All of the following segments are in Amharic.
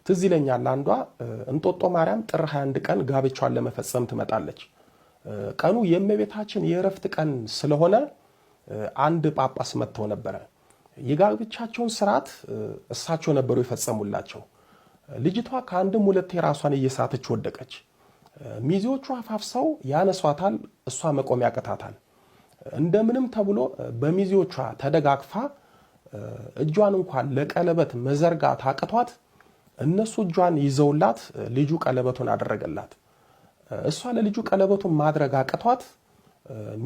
ትዝ ይለኛል አንዷ እንጦጦ ማርያም ጥር 21 ቀን ጋብቻዋን ለመፈጸም ትመጣለች። ቀኑ የእመቤታችን የዕረፍት ቀን ስለሆነ አንድ ጳጳስ መጥተው ነበር። የጋብቻቸውን ሥርዓት እሳቸው ነበሩ የፈጸሙላቸው። ልጅቷ ከአንድም ሁለቴ ራሷን እየሳተች ወደቀች። ሚዜዎቹ አፋፍሰው ያነሷታል፣ እሷ መቆም ያቀታታል። እንደምንም ተብሎ በሚዜዎቿ ተደጋግፋ እጇን እንኳን ለቀለበት መዘርጋት አቅቷት እነሱ እጇን ይዘውላት ልጁ ቀለበቱን አደረገላት። እሷ ለልጁ ቀለበቱን ማድረግ አቅቷት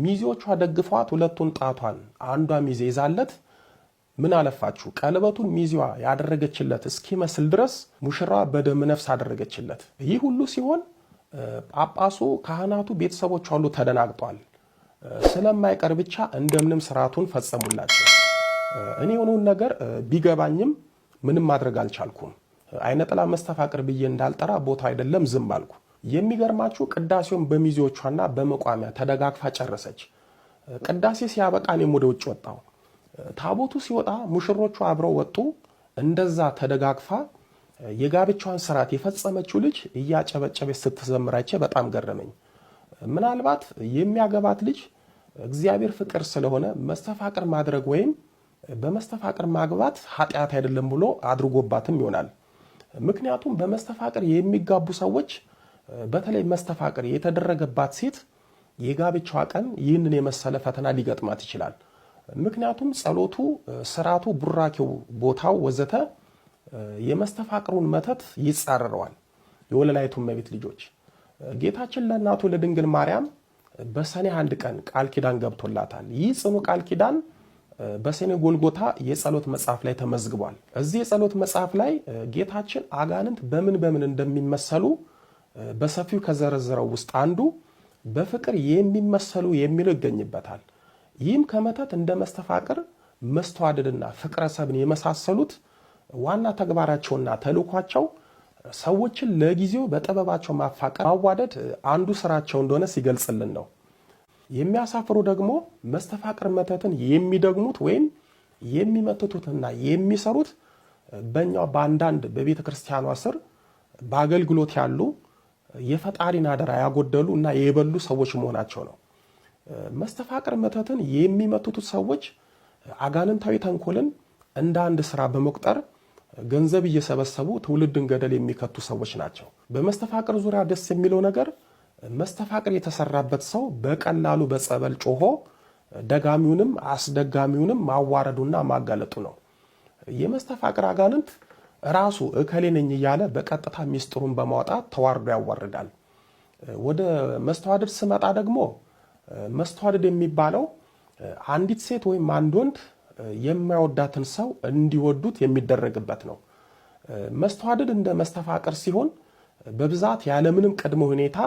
ሚዜዎቿ ደግፈዋት ሁለቱን ጣቷን አንዷ ሚዜ ይዛለት ምን አለፋችሁ ቀለበቱን ሚዜዋ ያደረገችለት እስኪመስል ድረስ ሙሽራዋ በደም ነፍስ አደረገችለት። ይህ ሁሉ ሲሆን ጳጳሱ፣ ካህናቱ፣ ቤተሰቦቿ ሁሉ ተደናግጧል። ስለማይቀር ብቻ እንደምንም ስርዓቱን ፈጸሙላቸው። እኔ የሆነውን ነገር ቢገባኝም ምንም ማድረግ አልቻልኩም። አይነጥላ መስተፋቅር ብዬ እንዳልጠራ ቦታ አይደለም ዝም አልኩ። የሚገርማችሁ ቅዳሴውን በሚዜዎቿና በመቋሚያ ተደጋግፋ ጨረሰች። ቅዳሴ ሲያበቃ እኔም ወደ ውጭ ወጣሁ። ታቦቱ ሲወጣ ሙሽሮቹ አብረው ወጡ። እንደዛ ተደጋግፋ የጋብቻዋን ስርዓት የፈጸመችው ልጅ እያጨበጨበች ስትዘምራች በጣም ገረመኝ። ምናልባት የሚያገባት ልጅ እግዚአብሔር ፍቅር ስለሆነ መስተፋቅር ማድረግ ወይም በመስተፋቅር ማግባት ኃጢአት አይደለም ብሎ አድርጎባትም ይሆናል። ምክንያቱም በመስተፋቅር የሚጋቡ ሰዎች በተለይ መስተፋቅር የተደረገባት ሴት የጋብቻዋ ቀን ይህንን የመሰለ ፈተና ሊገጥማት ይችላል። ምክንያቱም ጸሎቱ፣ ስርዓቱ፣ ቡራኬው፣ ቦታው ወዘተ የመስተፋቅሩን መተት ይጻረረዋል። የወለላይቱ እመቤት ልጆች ጌታችን ለእናቱ ለድንግል ማርያም በሰኔ 1 ቀን ቃል ኪዳን ገብቶላታል። ይህ ጽኑ ቃል ኪዳን በሰኔ ጎልጎታ የጸሎት መጽሐፍ ላይ ተመዝግቧል። እዚህ የጸሎት መጽሐፍ ላይ ጌታችን አጋንንት በምን እንደሚመሰሉ በሰፊው ከዘረዘረው ውስጥ አንዱ በፍቅር የሚመሰሉ የሚለው ይገኝበታል። ይህም ከመተት እንደ መስተፋቅር፣ መስተዋደድና ፍቅረ ሰብን የመሳሰሉት ዋና ተግባራቸውና ተልኳቸው ሰዎችን ለጊዜው በጥበባቸው ማፋቀር፣ ማዋደድ አንዱ ስራቸው እንደሆነ ሲገልጽልን ነው። የሚያሳፍሩ ደግሞ መስተፋቅር መተትን የሚደግሙት ወይም የሚመትቱትና የሚሰሩት በእኛው በአንዳንድ በቤተ ክርስቲያኗ ስር በአገልግሎት ያሉ የፈጣሪን አደራ ያጎደሉ እና የበሉ ሰዎች መሆናቸው ነው። መስተፋቅር መተትን የሚመትቱት ሰዎች አጋንንታዊ ተንኮልን እንደ አንድ ስራ በመቁጠር ገንዘብ እየሰበሰቡ ትውልድን ገደል የሚከቱ ሰዎች ናቸው። በመስተፋቅር ዙሪያ ደስ የሚለው ነገር መስተፋቅር የተሰራበት ሰው በቀላሉ በጸበል ጮሆ ደጋሚውንም አስደጋሚውንም ማዋረዱና ማጋለጡ ነው። የመስተፋቅር አጋንንት ራሱ እከሌ ነኝ እያለ በቀጥታ ሚስጥሩን በማውጣት ተዋርዶ ያዋርዳል። ወደ መስተዋደድ ስመጣ ደግሞ መስተዋደድ የሚባለው አንዲት ሴት ወይም አንድ ወንድ የማይወዳትን ሰው እንዲወዱት የሚደረግበት ነው። መስተዋደድ እንደ መስተፋቅር ሲሆን በብዛት ያለምንም ቅድመ ሁኔታ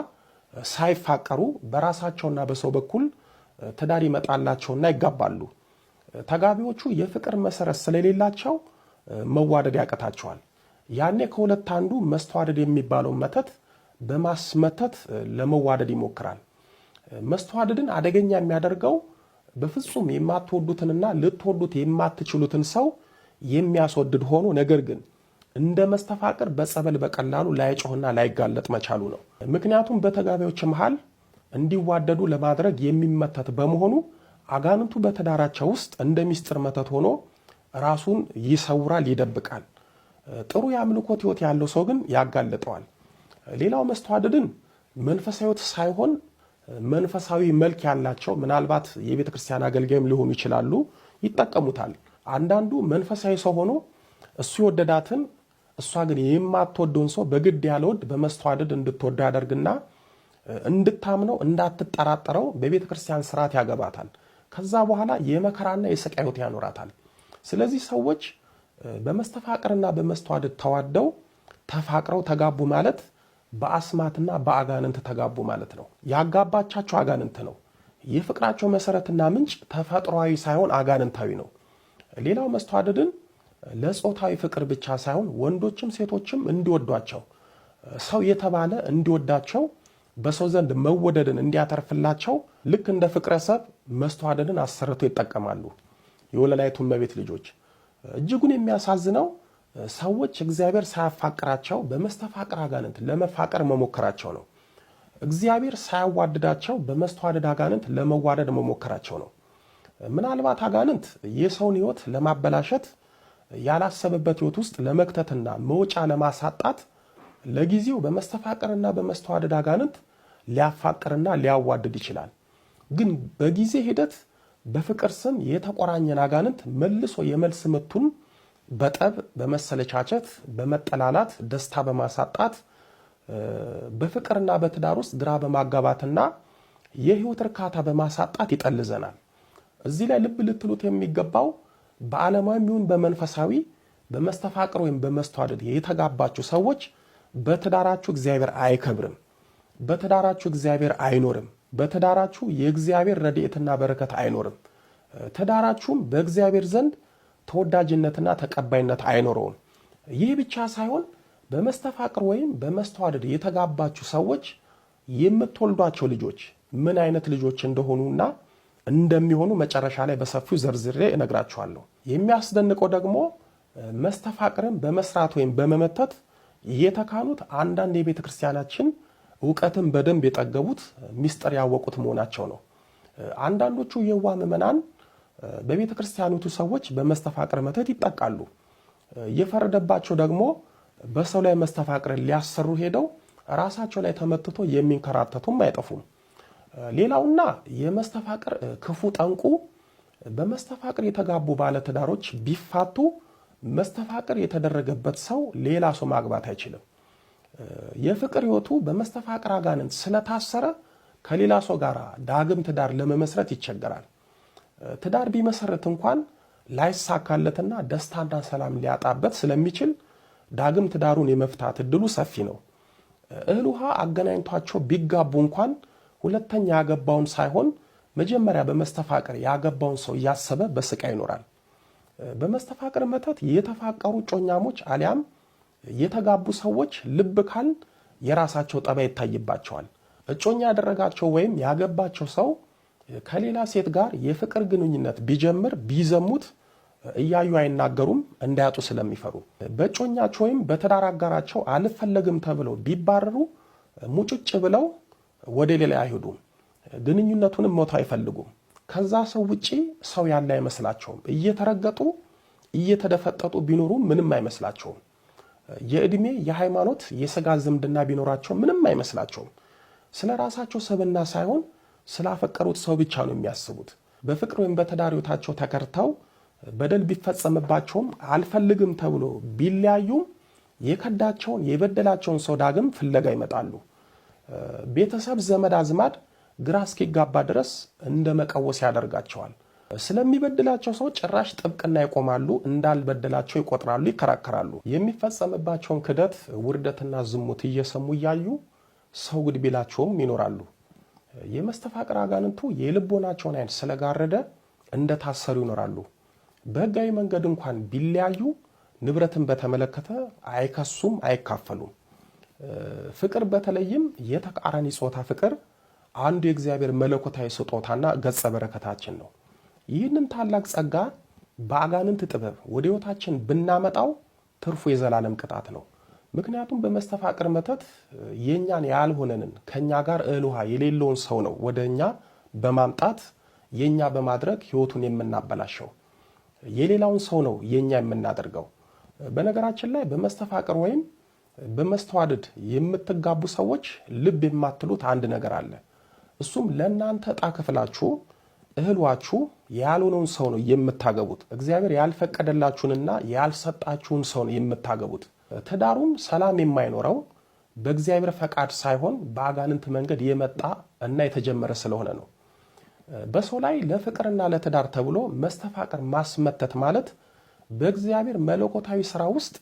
ሳይፋቀሩ በራሳቸውና በሰው በኩል ትዳር ይመጣላቸውና ይጋባሉ። ተጋቢዎቹ የፍቅር መሰረት ስለሌላቸው መዋደድ ያቀታቸዋል። ያኔ ከሁለት አንዱ መስተዋደድ የሚባለው መተት በማስመተት ለመዋደድ ይሞክራል። መስተዋደድን አደገኛ የሚያደርገው በፍጹም የማትወዱትንና ልትወዱት የማትችሉትን ሰው የሚያስወድድ ሆኖ ነገር ግን እንደ መስተፋቅር በጸበል በቀላሉ ላይጮህና ላይጋለጥ መቻሉ ነው። ምክንያቱም በተጋቢዎች መሃል እንዲዋደዱ ለማድረግ የሚመተት በመሆኑ አጋንንቱ በትዳራቸው ውስጥ እንደ ሚስጥር መተት ሆኖ ራሱን ይሰውራል፣ ይደብቃል። ጥሩ የአምልኮት ሕይወት ያለው ሰው ግን ያጋልጠዋል። ሌላው መስተዋደድን መንፈሳዊ ሕይወት ሳይሆን መንፈሳዊ መልክ ያላቸው ምናልባት የቤተ ክርስቲያን አገልጋይም ሊሆኑ ይችላሉ ይጠቀሙታል። አንዳንዱ መንፈሳዊ ሰው ሆኖ እሱ የወደዳትን እሷ ግን የማትወደውን ሰው በግድ ያለወድ በመስተዋደድ እንድትወደው ያደርግና እንድታምነው እንዳትጠራጠረው በቤተ ክርስቲያን ስርዓት ያገባታል። ከዛ በኋላ የመከራና የስቃይ ሕይወት ያኖራታል። ስለዚህ ሰዎች በመስተፋቅርና በመስተዋደድ ተዋደው ተፋቅረው ተጋቡ ማለት በአስማትና በአጋንንት ተጋቡ ማለት ነው። ያጋባቻቸው አጋንንት ነው። የፍቅራቸው መሰረትና ምንጭ ተፈጥሯዊ ሳይሆን አጋንንታዊ ነው። ሌላው መስተዋደድን ለጾታዊ ፍቅር ብቻ ሳይሆን ወንዶችም ሴቶችም እንዲወዷቸው፣ ሰው የተባለ እንዲወዳቸው፣ በሰው ዘንድ መወደድን እንዲያተርፍላቸው ልክ እንደ ፍቅረ ሰብ መስተዋደድን አሰርተው ይጠቀማሉ። የወለላይቱ እመቤት ልጆች እጅጉን የሚያሳዝነው ሰዎች እግዚአብሔር ሳያፋቅራቸው በመስተፋቅር አጋንንት ለመፋቀር መሞከራቸው ነው። እግዚአብሔር ሳያዋድዳቸው በመስተዋደድ አጋንንት ለመዋደድ መሞከራቸው ነው። ምናልባት አጋንንት የሰውን ሕይወት ለማበላሸት ያላሰበበት ሕይወት ውስጥ ለመክተትና መውጫ ለማሳጣት ለጊዜው በመስተፋቅርና በመስተዋደድ አጋንንት ሊያፋቅርና ሊያዋድድ ይችላል። ግን በጊዜ ሂደት በፍቅር ስም የተቆራኘን አጋንንት መልሶ የመልስ ምቱን በጠብ በመሰለቻቸት በመጠላላት ደስታ በማሳጣት በፍቅርና በትዳር ውስጥ ግራ በማጋባትና የህይወት እርካታ በማሳጣት ይጠልዘናል። እዚህ ላይ ልብ ልትሉት የሚገባው በዓለማዊም ይሁን በመንፈሳዊ በመስተፋቅር ወይም በመስተዋደድ የተጋባችሁ ሰዎች በትዳራችሁ እግዚአብሔር አይከብርም፣ በትዳራችሁ እግዚአብሔር አይኖርም፣ በትዳራችሁ የእግዚአብሔር ረድኤትና በረከት አይኖርም። ትዳራችሁም በእግዚአብሔር ዘንድ ተወዳጅነትና ተቀባይነት አይኖረውም። ይህ ብቻ ሳይሆን በመስተፋቅር ወይም በመስተዋደድ የተጋባችሁ ሰዎች የምትወልዷቸው ልጆች ምን አይነት ልጆች እንደሆኑና እንደሚሆኑ መጨረሻ ላይ በሰፊው ዘርዝሬ እነግራችኋለሁ። የሚያስደንቀው ደግሞ መስተፋቅርን በመስራት ወይም በመመተት የተካኑት አንዳንድ የቤተ ክርስቲያናችን ዕውቀትን በደንብ የጠገቡት ሚስጥር ያወቁት መሆናቸው ነው። አንዳንዶቹ የዋህ ምዕመናን በቤተ ክርስቲያኒቱ ሰዎች በመስተፋቅር መተት ይጠቃሉ። የፈረደባቸው ደግሞ በሰው ላይ መስተፋቅርን ሊያሰሩ ሄደው ራሳቸው ላይ ተመትቶ የሚንከራተቱም አይጠፉም። ሌላውና የመስተፋቅር ክፉ ጠንቁ በመስተፋቅር የተጋቡ ባለትዳሮች ቢፋቱ መስተፋቅር የተደረገበት ሰው ሌላ ሰው ማግባት አይችልም። የፍቅር ሕይወቱ በመስተፋቅር አጋንንት ስለታሰረ ከሌላ ሰው ጋር ዳግም ትዳር ለመመስረት ይቸገራል። ትዳር ቢመሰረት እንኳን ላይሳካለትና ደስታና ሰላም ሊያጣበት ስለሚችል ዳግም ትዳሩን የመፍታት እድሉ ሰፊ ነው። እህል ውሃ አገናኝቷቸው ቢጋቡ እንኳን ሁለተኛ ያገባውን ሳይሆን መጀመሪያ በመስተፋቅር ያገባውን ሰው እያሰበ በስቃይ ይኖራል። በመስተፋቅር መተት የተፋቀሩ ጮኛሞች አሊያም የተጋቡ ሰዎች ልብ ካል የራሳቸው ጠባይ ይታይባቸዋል። እጮኛ ያደረጋቸው ወይም ያገባቸው ሰው ከሌላ ሴት ጋር የፍቅር ግንኙነት ቢጀምር ቢዘሙት እያዩ አይናገሩም፣ እንዳያጡ ስለሚፈሩ። በእጮኛቸው ወይም በትዳር አጋራቸው አልፈለግም ተብለው ቢባረሩ ሙጭጭ ብለው ወደ ሌላ አይሄዱም፣ ግንኙነቱንም ሞት አይፈልጉም። ከዛ ሰው ውጪ ሰው ያለ አይመስላቸውም። እየተረገጡ እየተደፈጠጡ ቢኖሩ ምንም አይመስላቸውም። የእድሜ የሃይማኖት የሥጋ ዝምድና ቢኖራቸው ምንም አይመስላቸውም። ስለ ራሳቸው ሰብና ሳይሆን ስላፈቀሩት ሰው ብቻ ነው የሚያስቡት። በፍቅር ወይም በትዳር ሕይወታቸው ተከርተው በደል ቢፈጸምባቸውም አልፈልግም ተብሎ ቢለያዩም የከዳቸውን የበደላቸውን ሰው ዳግም ፍለጋ ይመጣሉ። ቤተሰብ ዘመድ አዝማድ ግራ እስኪጋባ ድረስ እንደ መቀወስ ያደርጋቸዋል። ስለሚበድላቸው ሰው ጭራሽ ጥብቅና ይቆማሉ፣ እንዳልበደላቸው ይቆጥራሉ፣ ይከራከራሉ። የሚፈጸምባቸውን ክደት፣ ውርደትና ዝሙት እየሰሙ እያዩ ሰው ግድ ቢላቸውም ይኖራሉ። የመስተፋቅር አጋንንቱ የልቦናቸውን ዓይን ስለጋረደ እንደታሰሩ ይኖራሉ። በሕጋዊ መንገድ እንኳን ቢለያዩ ንብረትን በተመለከተ አይከሱም፣ አይካፈሉም። ፍቅር በተለይም የተቃራኒ ጾታ ፍቅር አንዱ የእግዚአብሔር መለኮታዊ ስጦታና ገጸ በረከታችን ነው። ይህንን ታላቅ ጸጋ በአጋንንት ጥበብ ወደ ሕይወታችን ብናመጣው ትርፉ የዘላለም ቅጣት ነው። ምክንያቱም በመስተፋቅር መተት የኛን ያልሆነንን ከኛ ጋር እህል ውሃ የሌለውን ሰው ነው ወደ እኛ በማምጣት የኛ በማድረግ ሕይወቱን የምናበላሸው። የሌላውን ሰው ነው የኛ የምናደርገው። በነገራችን ላይ በመስተፋቅር ወይም በመስተዋደድ የምትጋቡ ሰዎች ልብ የማትሉት አንድ ነገር አለ። እሱም ለእናንተ ዕጣ ክፍላችሁ እህሏችሁ ያልሆነውን ሰው ነው የምታገቡት። እግዚአብሔር ያልፈቀደላችሁንና ያልሰጣችሁን ሰው ነው የምታገቡት። ትዳሩም ሰላም የማይኖረው በእግዚአብሔር ፈቃድ ሳይሆን በአጋንንት መንገድ የመጣ እና የተጀመረ ስለሆነ ነው። በሰው ላይ ለፍቅርና ለትዳር ተብሎ መስተፋቅር ማስመተት ማለት በእግዚአብሔር መለኮታዊ ሥራ ውስጥ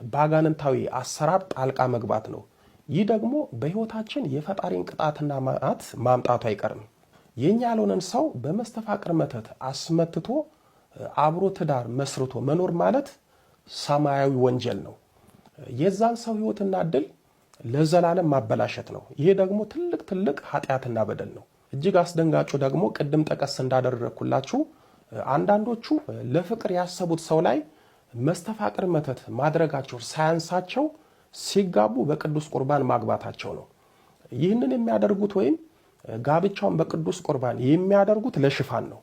በአጋንንታዊ አሰራር ጣልቃ መግባት ነው። ይህ ደግሞ በሕይወታችን የፈጣሪን ቅጣትና መዓት ማምጣቱ አይቀርም። የኛ ያልሆነን ሰው በመስተፋቅር መተት አስመትቶ አብሮ ትዳር መስርቶ መኖር ማለት ሰማያዊ ወንጀል ነው። የዛን ሰው ሕይወትና ዕድል ለዘላለም ማበላሸት ነው። ይሄ ደግሞ ትልቅ ኃጢአትና በደል ነው። እጅግ አስደንጋጩ ደግሞ ቅድም ጠቀስ እንዳደረኩላችሁ አንዳንዶቹ ለፍቅር ያሰቡት ሰው ላይ መስተፋቅር መተት ማድረጋቸው ሳያንሳቸው ሲጋቡ በቅዱስ ቁርባን ማግባታቸው ነው። ይህንን የሚያደርጉት ወይም ጋብቻውን በቅዱስ ቁርባን የሚያደርጉት ለሽፋን ነው።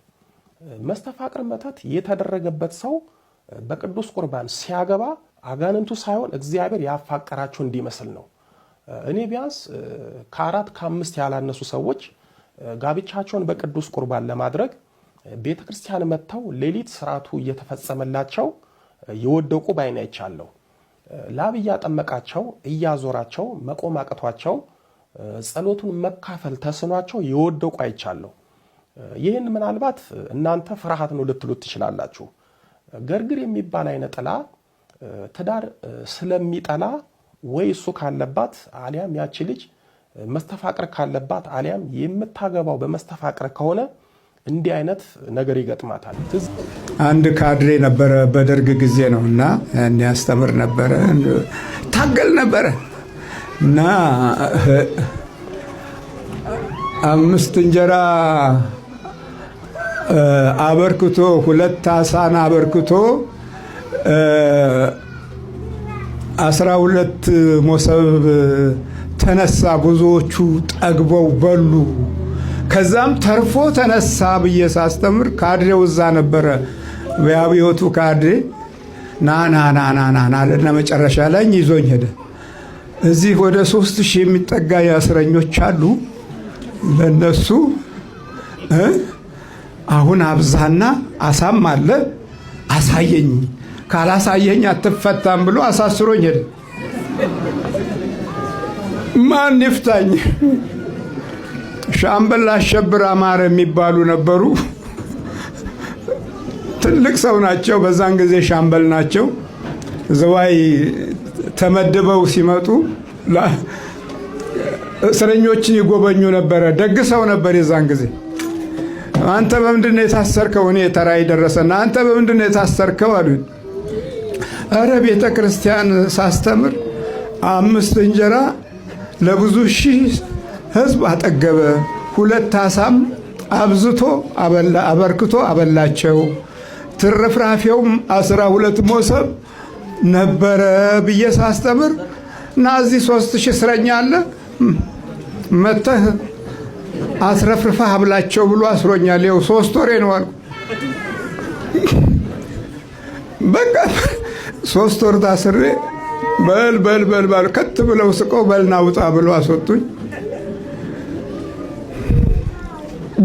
መስተፋቅር መተት የተደረገበት ሰው በቅዱስ ቁርባን ሲያገባ አጋንንቱ ሳይሆን እግዚአብሔር ያፋቀራቸው እንዲመስል ነው። እኔ ቢያንስ ከ4 ከ5 ያላነሱ ሰዎች ጋብቻቸውን በቅዱስ ቁርባን ለማድረግ ቤተክርስቲያን መጥተው ሌሊት ስርዓቱ እየተፈጸመላቸው የወደቁ ባይኔ አይቻለሁ። ላብ እያጠመቃቸው እያዞራቸው መቆም አቅቷቸው ጸሎቱን መካፈል ተስኗቸው የወደቁ አይቻለሁ። ይህን ምናልባት እናንተ ፍርሃት ነው ልትሉት ትችላላችሁ። ገርግር የሚባል አይነ ጥላ ትዳር ስለሚጠላ ወይ እሱ ካለባት አሊያም ያቺ ልጅ መስተፋቅር ካለባት አሊያም የምታገባው በመስተፋቅር ከሆነ እንዲህ አይነት ነገር ይገጥማታል። አንድ ካድሬ ነበረ፣ በደርግ ጊዜ ነው እና ያን ያስተምር ነበረ፣ ታገል ነበረ እና 5 እንጀራ አበርክቶ 2 አሳን አበርክቶ 12 ሞሰብ ተነሳ። ብዙዎቹ ጠግበው በሉ። ከዛም ተርፎ ተነሳ ብዬ ሳስተምር ካድሬው እዛ ነበረ። በአብዮቱ ካድሬ ና ለመጨረሻ ላይ ይዞኝ ሄደ። እዚህ ወደ 3000 የሚጠጋ እስረኞች አሉ። ለነሱ አሁን አብዛና አሳም አለ አሳየኝ፣ ካላሳየኝ አትፈታም ብሎ አሳስሮኝ ሄደ። ማን ይፍታኝ? ሻምበል አሸብር አማረ የሚባሉ ነበሩ። ትልቅ ሰው ናቸው። በዛን ጊዜ ሻምበል ናቸው። ዘዋይ ተመድበው ሲመጡ እስረኞችን ይጎበኙ ነበረ። ደግ ሰው ነበር የዛን ጊዜ። አንተ በምንድን ነው የታሰርከው? እኔ ተራይ ደረሰና አንተ በምንድን ነው የታሰርከው አሉኝ። አረ ቤተ ክርስቲያን ሳስተምር 5 እንጀራ ለብዙ ሺህ ሕዝብ አጠገበ፣ 2 አሳም አብዝቶ አበርክቶ አበላቸው፣ ትርፍራፊውም 12 ሞሰብ ነበረ ብዬ ሳስተምር እና እዚህ 3000 እስረኛ አለ መተህ አስረፍርፋህ አብላቸው ብሎ አስሮኛል። ይኸው 3 ወሬ ነው አልኩ። በቃ 3 ወር ታስሬ በል ከት ብለው ስቀው በልና ውጣ ብሎ አስወጡኝ።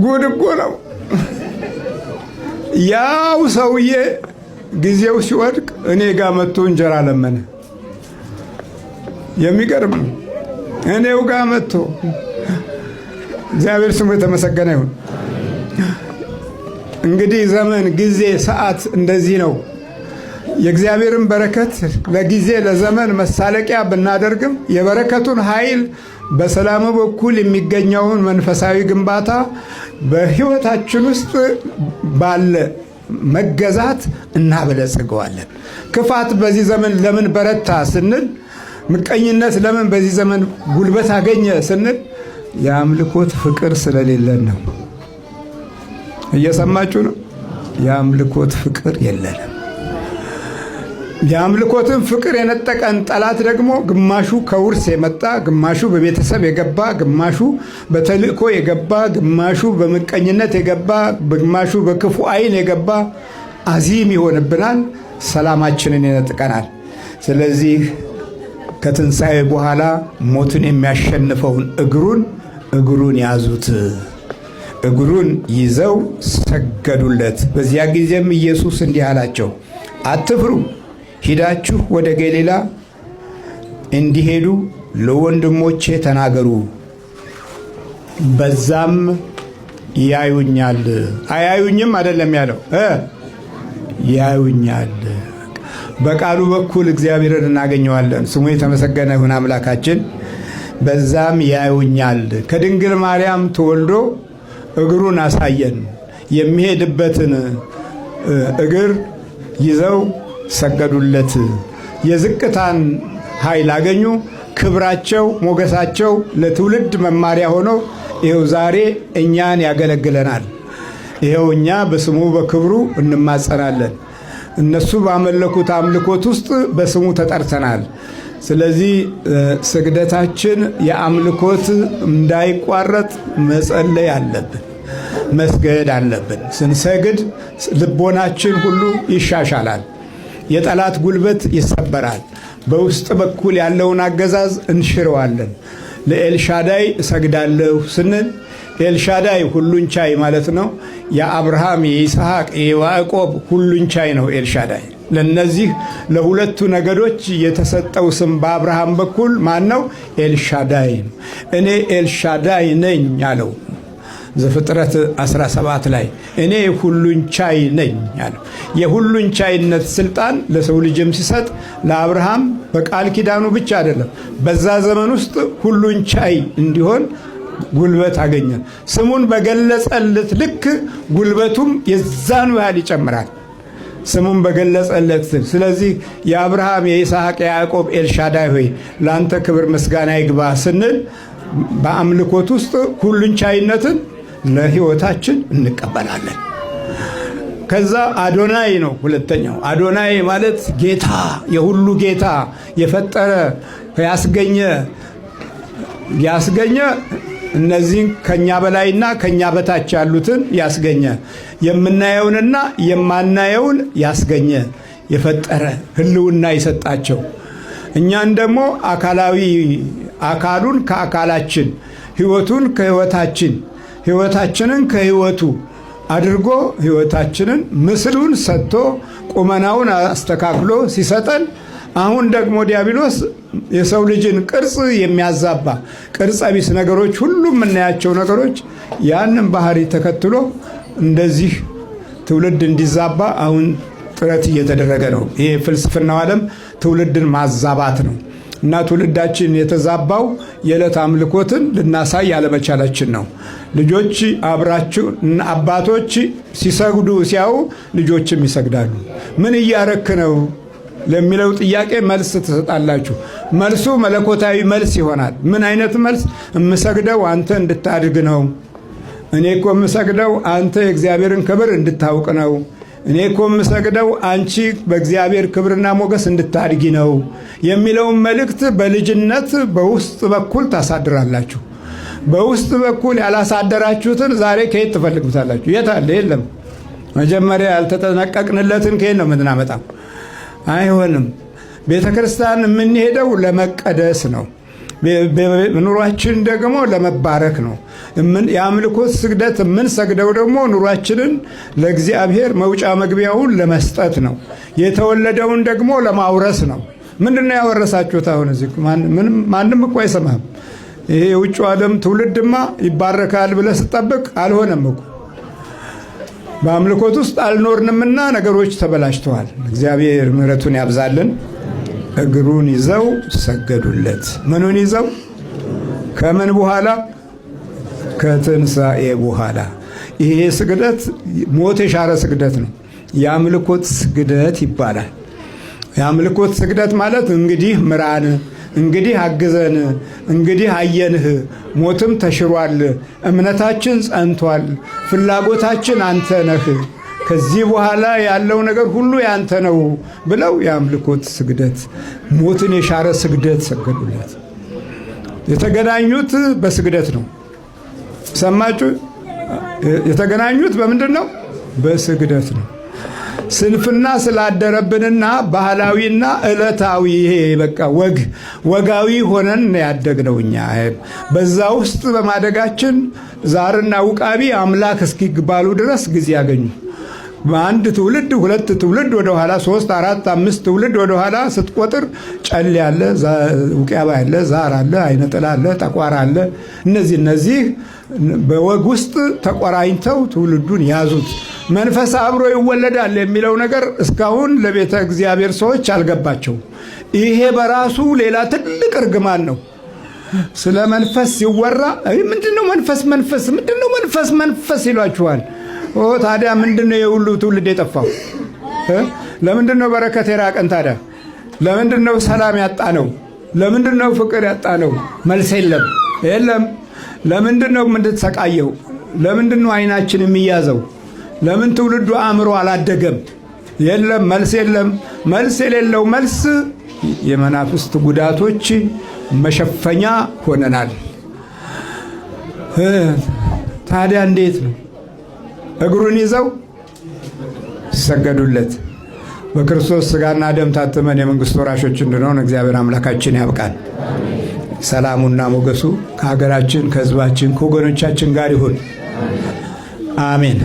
ጉድ እኮ ነው። ያው ሰውዬ ጊዜው ሲወድቅ እኔ ጋር መጥቶ እንጀራ ለመነ። የሚገርም ነው። እኔው ጋር መጥቶ እግዚአብሔር ስሙ የተመሰገነ ይሁን። እንግዲህ ዘመን፣ ጊዜ፣ ሰዓት እንደዚህ ነው። የእግዚአብሔርን በረከት ለጊዜ ለዘመን መሳለቂያ ብናደርግም የበረከቱን ኃይል በሰላሙ በኩል የሚገኘውን መንፈሳዊ ግንባታ በሕይወታችን ውስጥ ባለ መገዛት እናበለጽገዋለን። ክፋት በዚህ ዘመን ለምን በረታ ስንል፣ ምቀኝነት ለምን በዚህ ዘመን ጉልበት አገኘ ስንል የአምልኮት ፍቅር ስለሌለን ነው። እየሰማችሁ ነው? የአምልኮት ፍቅር የለንም። የአምልኮትን ፍቅር የነጠቀን ጠላት ደግሞ ግማሹ ከውርስ የመጣ፣ ግማሹ በቤተሰብ የገባ፣ ግማሹ በተልእኮ የገባ፣ ግማሹ በምቀኝነት የገባ፣ ግማሹ በክፉ ዓይን የገባ አዚም ይሆንብናል። ሰላማችንን ይነጥቀናል። ስለዚህ ከትንሣኤ በኋላ ሞትን የሚያሸንፈውን እግሩን ያዙት። እግሩን ይዘው ሰገዱለት። በዚያ ጊዜም ኢየሱስ እንዲህ አላቸው፣ አትፍሩ፣ ሂዳችሁ ወደ ገሊላ እንዲሄዱ ለወንድሞቼ ተናገሩ፣ በዛም ያዩኛል። አያዩኝም አይደለም ያለው፣ ያዩኛል። በቃሉ በኩል እግዚአብሔርን እናገኘዋለን። ስሙ የተመሰገነ ይሁን አምላካችን። በዛም ያዩኛል። ከድንግል ማርያም ተወልዶ እግሩን አሳየን። የሚሄድበትን እግር ይዘው ሰገዱለት። የዝቅታን ኃይል አገኙ። ክብራቸው፣ ሞገሳቸው ለትውልድ መማሪያ ሆኖ ይኸው ዛሬ እኛን ያገለግለናል። ይኸው እኛ በስሙ በክብሩ እንማጸናለን። እነሱ ባመለኩት አምልኮት ውስጥ በስሙ ተጠርተናል። ስለዚህ ስግደታችን የአምልኮት እንዳይቋረጥ መጸለይ አለብን፣ መስገድ አለብን። ስንሰግድ ልቦናችን ሁሉ ይሻሻላል፣ የጠላት ጉልበት ይሰበራል፣ በውስጥ በኩል ያለውን አገዛዝ እንሽረዋለን። ለኤልሻዳይ እሰግዳለሁ ስንል ኤልሻዳይ ሁሉን ቻይ ማለት ነው። የአብርሃም የይስሐቅ የያዕቆብ ሁሉን ቻይ ነው ኤልሻዳይ። ለነዚህ ለሁለቱ ነገዶች የተሰጠው ስም በአብርሃም በኩል ማን ነው? ኤልሻዳይ ነው። እኔ ኤልሻዳይ ነኝ ያለው ዘፍጥረት 17 ላይ እኔ ሁሉን ቻይ ነኝ ያለው። የሁሉን ቻይነት ስልጣን ለሰው ልጅም ሲሰጥ ለአብርሃም በቃል ኪዳኑ ብቻ አይደለም፣ በዛ ዘመን ውስጥ ሁሉን ቻይ እንዲሆን ጉልበት አገኘ። ስሙን በገለጸለት ልክ ጉልበቱም የዛኑ ያህል ይጨምራል፣ ስሙን በገለጸለት። ስለዚህ የአብርሃም የይስሐቅ የያዕቆብ ኤልሻዳይ ሆይ ለአንተ ክብር ምስጋና ይግባ ስንል በአምልኮት ውስጥ ሁሉን ቻይነትን ለሕይወታችን እንቀበላለን። ከዛ አዶናይ ነው ሁለተኛው። አዶናይ ማለት ጌታ፣ የሁሉ ጌታ፣ የፈጠረ ያስገኘ እነዚህን ከኛ በላይና ከኛ በታች ያሉትን ያስገኘ፣ የምናየውንና የማናየውን ያስገኘ፣ የፈጠረ ህልውና የሰጣቸው፣ እኛን ደግሞ አካሉን ከአካላችን፣ ህይወቱን ከህይወታችን፣ ህይወታችንን ከህይወቱ አድርጎ ህይወታችንን ምስሉን ሰጥቶ ቁመናውን አስተካክሎ ሲሰጠን፣ አሁን ደግሞ ዲያብሎስ የሰው ልጅን ቅርጽ የሚያዛባ ቅርጸ ቢስ ነገሮች ሁሉ የምናያቸው ነገሮች ያንን ባህሪ ተከትሎ እንደዚህ ትውልድ እንዲዛባ አሁን ጥረት እየተደረገ ነው። ይሄ ፍልስፍናው ዓለም ትውልድን ማዛባት ነው እና ትውልዳችን የተዛባው የዕለት አምልኮትን ልናሳይ አለመቻላችን ነው። ልጆች አብራችሁ አባቶች ሲሰግዱ ሲያዩ ልጆችም ይሰግዳሉ። ምን እያረክ ነው ለሚለው ጥያቄ መልስ ትሰጣላችሁ። መልሱ መለኮታዊ መልስ ይሆናል። ምን አይነት መልስ? እምሰግደው አንተ እንድታድግ ነው። እኔ እኮ እምሰግደው አንተ የእግዚአብሔርን ክብር እንድታውቅ ነው። እኔ እኮ እምሰግደው አንቺ በእግዚአብሔር ክብርና ሞገስ እንድታድጊ ነው የሚለውን መልእክት በልጅነት በውስጥ በኩል ታሳድራላችሁ። በውስጥ በኩል ያላሳደራችሁትን ዛሬ ከየት ትፈልጉታላችሁ? የት አለ? የለም። መጀመሪያ ያልተጠነቀቅንለትን ከየት ነው የምናመጣው? አይሆንም። ቤተ ክርስቲያን የምንሄደው ለመቀደስ ነው። ኑሯችን ደግሞ ለመባረክ ነው። የአምልኮት ስግደት የምንሰግደው ደግሞ ኑሯችንን ለእግዚአብሔር መውጫ መግቢያውን ለመስጠት ነው። የተወለደውን ደግሞ ለማውረስ ነው። ምንድነው ያወረሳችሁት? አሁን እዚህ ማንም እኮ አይሰማም። ይሄ የውጭ ዓለም ትውልድማ ይባረካል ብለህ ስጠብቅ አልሆነም እኮ። በአምልኮት ውስጥ አልኖርንምና ነገሮች ተበላሽተዋል። እግዚአብሔር ምሕረቱን ያብዛልን። እግሩን ይዘው ሰገዱለት። ምኑን ይዘው? ከምን በኋላ? ከትንሣኤ በኋላ። ይሄ ስግደት ሞት የሻረ ስግደት ነው። የአምልኮት ስግደት ይባላል። የአምልኮት ስግደት ማለት እንግዲህ ምራን፣ እንግዲህ አግዘን፣ እንግዲህ አየንህ፣ ሞትም ተሽሯል፣ እምነታችን ጸንቷል፣ ፍላጎታችን አንተ ነህ፣ ከዚህ በኋላ ያለው ነገር ሁሉ ያንተ ነው ብለው የአምልኮት ስግደት ሞትን የሻረ ስግደት ሰገዱለት። የተገናኙት በስግደት ነው። ሰማችሁ? የተገናኙት በምንድን ነው? በስግደት ነው። ስንፍና ስላደረብንና ባህላዊና ዕለታዊ ይሄ በቃ ወጋዊ ሆነን ያደግነው እኛ በዛ ውስጥ በማደጋችን ዛርና ውቃቢ አምላክ እስኪባሉ ድረስ ጊዜ ያገኙ። በአንድ ትውልድ ሁለት ትውልድ ወደ ኋላ 3 4 5 ትውልድ ወደ ኋላ ስትቆጥር ጨል ያለ፣ ውቅያባ ያለ፣ ዛር አለ፣ አይነጥላ አለ፣ ጠቋር አለ። እነዚህ በወግ ውስጥ ተቆራኝተው ትውልዱን ያዙት። መንፈስ አብሮ ይወለዳል የሚለው ነገር እስካሁን ለቤተ እግዚአብሔር ሰዎች አልገባቸው። ይሄ በራሱ ሌላ ትልቅ እርግማን ነው። ስለ መንፈስ ሲወራ ምንድነው መንፈስ ምንድነው መንፈስ ይሏችኋል። ታዲያ ምንድነው የሁሉ ትውልድ የጠፋው? ለምንድነው በረከት የራቀን? ታዲያ ለምንድነው ሰላም ያጣነው? ለምንድነው ፍቅር ያጣነው? መልስ የለም። ለምንድነው የምንተሰቃየው? ለምንድነው አይናችን የሚያዘው? ለምን ትውልዱ አእምሮ አላደገም? የለም መልስ የለም። መልስ የሌለው መልስ የመናፍስት ጉዳቶች መሸፈኛ ሆነናል። ታዲያ እንዴት ነው? እግሩን ይዘው ሰገዱለት። በክርስቶስ ሥጋና ደም ታትመን የመንግሥት ወራሾች እንድንሆን እግዚአብሔር አምላካችን ያብቃን። ሰላሙና ሞገሱ ከሀገራችን፣ ከሕዝባችን፣ ከወገኖቻችን ጋር ይሁን። አሜን።